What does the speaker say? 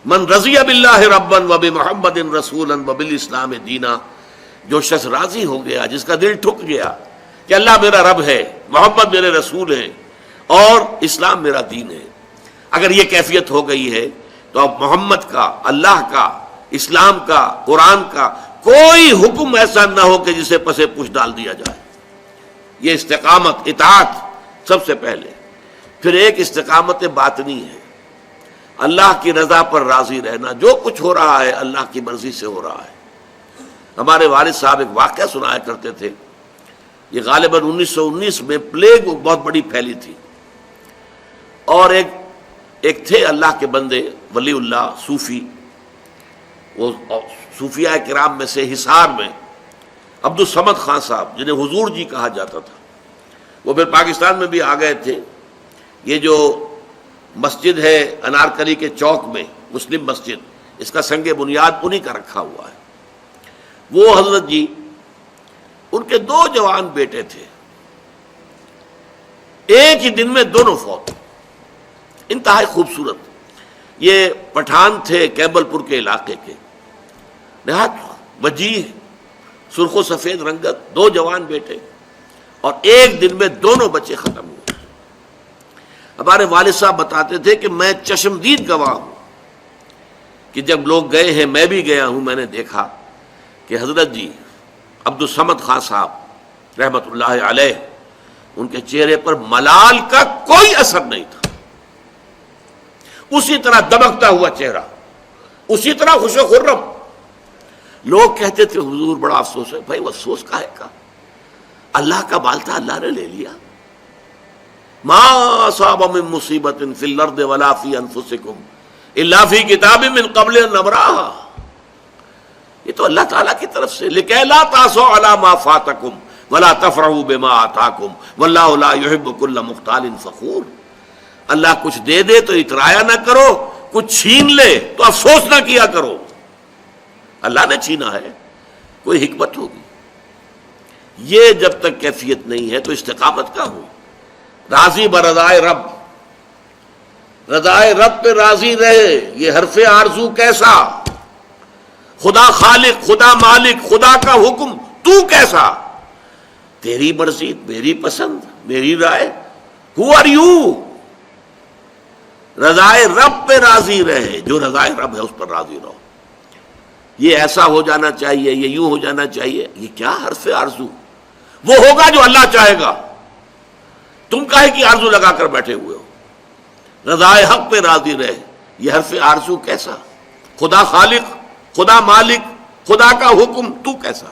من رضی باللہ ربا وبمحمد رسولا وبالاسلام دینا، جو شخص راضی ہو گیا، جس کا دل ٹھک گیا کہ اللہ میرا رب ہے، محمد میرے رسول ہیں اور اسلام میرا دین ہے، اگر یہ کیفیت ہو گئی ہے تو اب محمد کا، اللہ کا، اسلام کا، قرآن کا کوئی حکم ایسا نہ ہو کہ جسے پسے پش ڈال دیا جائے۔ یہ استقامت، اطاعت سب سے پہلے۔ پھر ایک استقامت باطنی ہے، اللہ کی رضا پر راضی رہنا، جو کچھ ہو رہا ہے اللہ کی مرضی سے ہو رہا ہے۔ ہمارے والد صاحب ایک واقعہ سنایا کرتے تھے، یہ غالباً 1919 میں پلیگ بہت بڑی پھیلی تھی، اور ایک تھے اللہ کے بندے، ولی اللہ، صوفی، وہ صوفیاء کرام میں سے حصار میں عبد الصمد خان صاحب، جنہیں حضور جی کہا جاتا تھا، وہ پھر پاکستان میں بھی آ گئے تھے۔ یہ جو مسجد ہے انارکلی کے چوک میں، مسلم مسجد، اس کا سنگ بنیاد انہی کا رکھا ہوا ہے۔ وہ حضرت جی، ان کے 2 جوان بیٹے تھے، ایک ہی دن میں دونوں فوت، انتہائی خوبصورت۔ یہ پٹھان تھے کیبل پور کے علاقے کے، نہایت وجیح، سرخ و سفید رنگت، 2 جوان بیٹے، اور ایک دن میں دونوں بچے ختم ہوئے۔ ہمارے والد صاحب بتاتے تھے کہ میں چشمدید گواہ ہوں کہ جب لوگ گئے ہیں، میں بھی گیا ہوں، میں نے دیکھا کہ حضرت جی عبد الصمد خان صاحب رحمت اللہ علیہ، ان کے چہرے پر ملال کا کوئی اثر نہیں تھا، اسی طرح دمکتا ہوا چہرہ، اسی طرح خوش و خرم۔ لوگ کہتے تھے حضور بڑا افسوس ہے۔ بھائی وہ افسوس کا ہے کا، اللہ کا مال تھا، اللہ نے لے لیا۔ ما اصاب من مصیبت فی الارض ولا فی انفسکم الا فی کتاب من قبل ان نبرأها، یہ تو اللہ تعالیٰ کی طرف سے، لکہ لا تاسوا علی ما فاتکم ولا تفرحوا بما آتاکم واللہ لا یحب کل مختال فخور۔ اللہ کچھ دے دے تو اترایا نہ کرو، کچھ چھین لے تو افسوس نہ کیا کرو۔ اللہ نے چھینا ہے، کوئی حکمت ہوگی۔ یہ جب تک کیفیت نہیں ہے تو استقامت کا ہو۔ راضی برضائے رب، رضائے رب پہ راضی رہے، یہ حرف آرزو کیسا؟ خدا خالق، خدا مالک، خدا کا حکم، تو کیسا؟ تیری مرضی، میری پسند، میری رائے۔ Who are you؟ رضائے رب پہ راضی رہے، جو رضائے رب ہے اس پر راضی رہو۔ یہ ایسا ہو جانا چاہیے، یہ یوں ہو جانا چاہیے، یہ کیا حرف آرزو؟ وہ ہوگا جو اللہ چاہے گا، تم کاہے کی آرزو لگا کر بیٹھے ہوئے ہو؟ رضائے حق پہ راضی رہے، یہ حرف آرزو کیسا؟ خدا خالق، خدا مالک، خدا کا حکم، تو کیسا؟